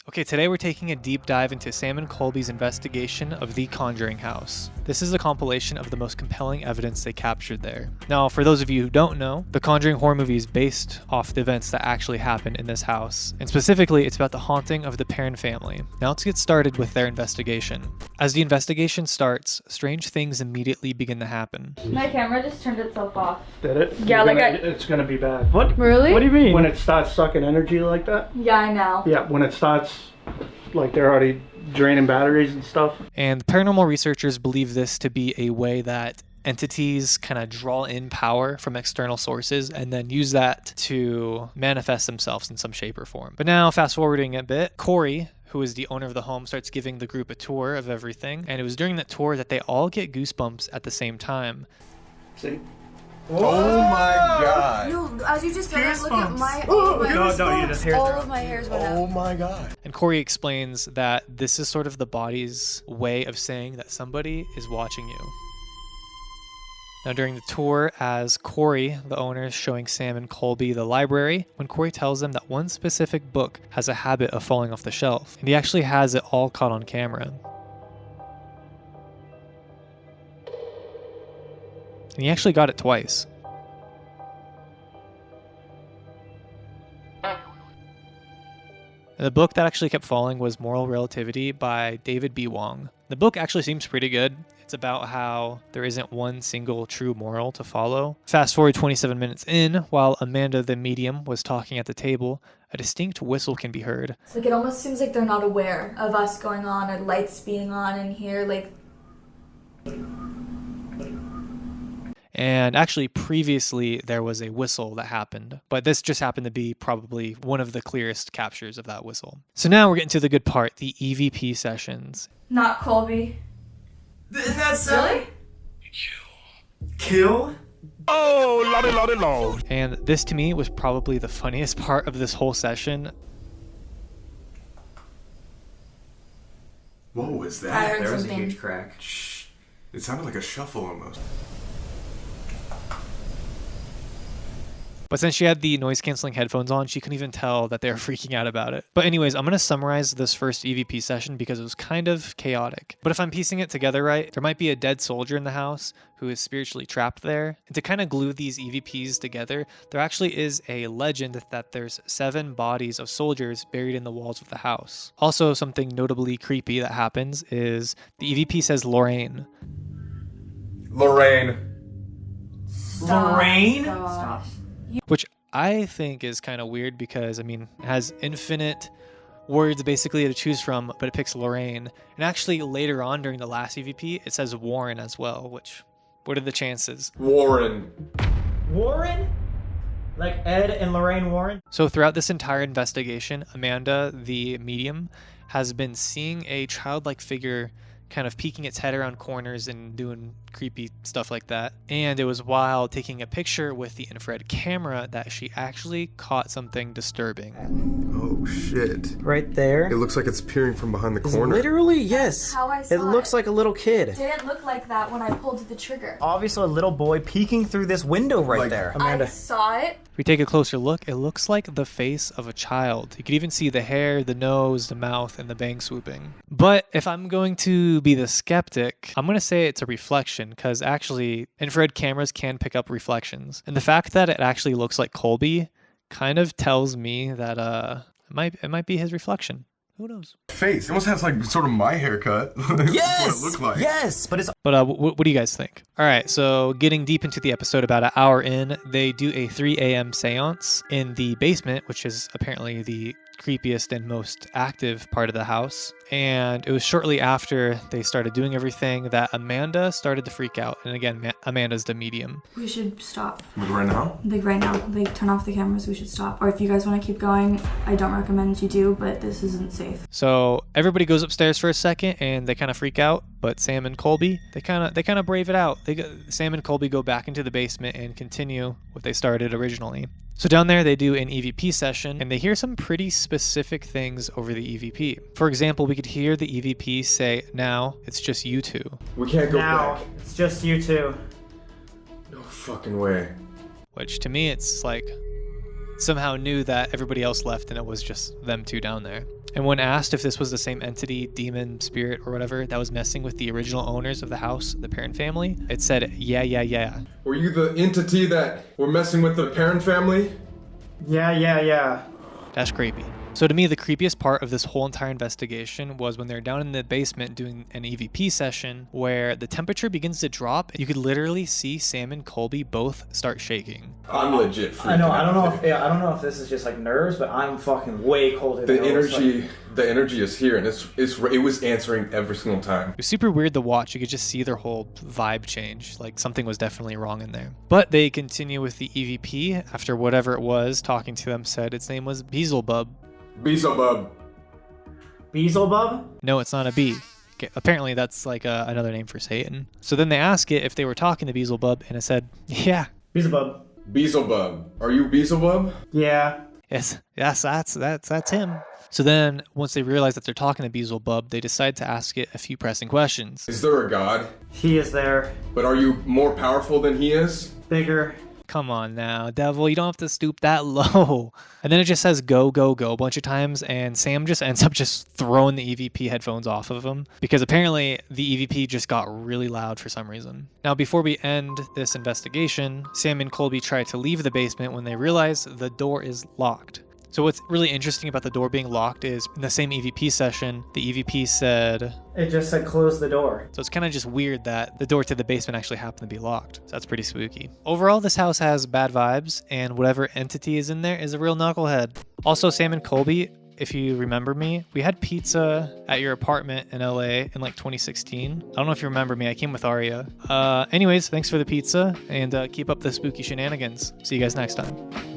Okay, today we're taking a deep dive into Sam and Colby's investigation of the Conjuring house. This is a compilation of the most compelling evidence they captured there. Now, for those of you who don't know, the Conjuring horror movie is based off the events that actually happened in this house. And specifically, it's about the haunting of the Perrin family. Now let's get started with their investigation. As the investigation starts, strange things immediately begin to happen. My camera just turned itself off. Did it? Yeah, It's gonna be bad. What? Really? What do you mean? When it starts sucking energy like that? Yeah, I know. Yeah, when it starts, like they're already draining batteries and stuff. And paranormal researchers believe this to be a way that entities kind of draw in power from external sources and then use that to manifest themselves in some shape or form. But now, fast forwarding a bit, Corey, who is the owner of the home, starts giving the group a tour of everything. And it was during that tour that they all get goosebumps at the same time. See? Oh my god. No, as you just said that, look at my you just hear all of my hairs went Oh up. my god. And Corey explains that this is sort of the body's way of saying that somebody is watching you. Now during the tour, as Corey, the owner, is showing Sam and Colby the library, when Corey tells them that one specific book has a habit of falling off the shelf, and he actually has it all caught on camera. And he actually got it twice. And the book that actually kept falling was Moral Relativity by David B. Wong. The book actually seems pretty good. It's about how there isn't one single true moral to follow. Fast forward 27 minutes in, while Amanda the medium was talking at the table, a distinct whistle can be heard. It's like it almost seems like they're not aware of us going on or lights being on in here. Like, And actually, previously, there was a whistle that happened, but this just happened to be probably one of the clearest captures of that whistle. So now we're getting to the good part, the EVP sessions. not Colby. Isn't that silly? Kill? Oh, lordy, lordy, lord. And this, to me, was probably the funniest part of this whole session. What was I that? heard There was a something. huge crack. Shh. It sounded like a shuffle almost. But since she had the noise-canceling headphones on, she couldn't even tell that they were freaking out about it. But anyways, I'm going to summarize this first EVP session because it was kind of chaotic. But if I'm piecing it together right, there might be a dead soldier in the house who is spiritually trapped there. And to kind of glue these EVPs together, there actually is a legend that there's 7 bodies of soldiers buried in the walls of the house. Also, something notably creepy that happens is the EVP says Lorraine. Lorraine. Lorraine? Gosh. Which I think is kind of weird because, I mean, it has infinite words basically to choose from, but it picks Lorraine. And actually later on during the last EVP, it says Warren as well, which, what are the chances? Warren. Warren? Like Ed and Lorraine Warren? So throughout this entire investigation, Amanda, the medium, has been seeing a childlike figure kind of peeking its head around corners and doing creepy stuff like that. And it was while taking a picture with the infrared camera that she actually caught something disturbing. Oh shit. Right there. It looks like it's peering from behind the It's corner. literally, yes. How I saw It looks it. like a little kid. Didn't look like that when I pulled the trigger. Obviously a little boy peeking through this window right Like- there. I Amanda. saw it. If we take a closer look, it looks like the face of a child. You could even see the hair, the nose, the mouth, and the bang swooping. But if I'm going to be the skeptic, I'm going to say it's a reflection because actually infrared cameras can pick up reflections. And the fact that it actually looks like Colby kind of tells me that it might be his reflection. Who knows? Face. It almost has like sort of my haircut. Yes! That's what it looked like. Yes! But it's But what do you guys think? All right, so getting deep into the episode, about an hour in, they do a 3 a.m. seance in the basement, which is apparently the creepiest and most active part of the house. And it was shortly after they started doing everything that Amanda started to freak out. And again, Amanda's the medium. We should stop. Like right now? Like right now. Like turn off the cameras. We should stop. Or if you guys want to keep going, I don't recommend you do, but this isn't safe. So everybody goes upstairs for a second and they kind of freak out. But Sam and Colby, they kind of brave it out. Sam and Colby go back into the basement and continue what they started originally. So down there, they do an EVP session, and they hear some pretty specific things over the EVP. For example, we could hear the EVP say, "Now, it's just you two." We can't go now. back. It's just you two. No fucking way. Which to me, it's like somehow knew that everybody else left and it was just them two down there. And when asked if this was the same entity, demon, spirit, or whatever that was messing with the original owners of the house, the Perrin family, it said, yeah. Were you the entity that were messing with the Perrin family? Yeah. That's creepy. So to me, the creepiest part of this whole entire investigation was when they're down in the basement doing an EVP session where the temperature begins to drop. You could literally see Sam and Colby both start shaking. I'm legit freaking I know. I don't know out. if this is just like nerves, but I'm fucking way colder. The than I was, energy, the energy is here, and it was answering every single time. It was super weird to watch. You could just see their whole vibe change. Like something was definitely wrong in there. But they continue with the EVP after whatever it was talking to them said its name was Beelzebub. Beelzebub. Beelzebub? No, it's not a bee. Okay, apparently that's like another name for Satan. So then they ask it if they were talking to Beelzebub, and it said, yeah. Beelzebub. Beelzebub. Are you Beelzebub? Yeah. Yes, that's him. So then, once they realize that they're talking to Beelzebub, they decide to ask it a few pressing questions. Is there a god? He is there. But are you more powerful than he is? Bigger. Come on now, devil, you don't have to stoop that low. And then it just says go a bunch of times, and Sam just ends up just throwing the EVP headphones off of him because apparently the EVP just got really loud for some reason. Now, before we end this investigation, Sam and Colby try to leave the basement when they realize the door is locked. So what's really interesting about the door being locked is in the same EVP session, the EVP said... It just said close the door. So it's kind of just weird that the door to the basement actually happened to be locked. So that's pretty spooky. Overall, this house has bad vibes, and whatever entity is in there is a real knucklehead. Also, Sam and Colby, if you remember me, we had pizza at your apartment in LA in like 2016. I don't know if you remember me. I came with Aria. Anyways, thanks for the pizza, and keep up the spooky shenanigans. See you guys next time.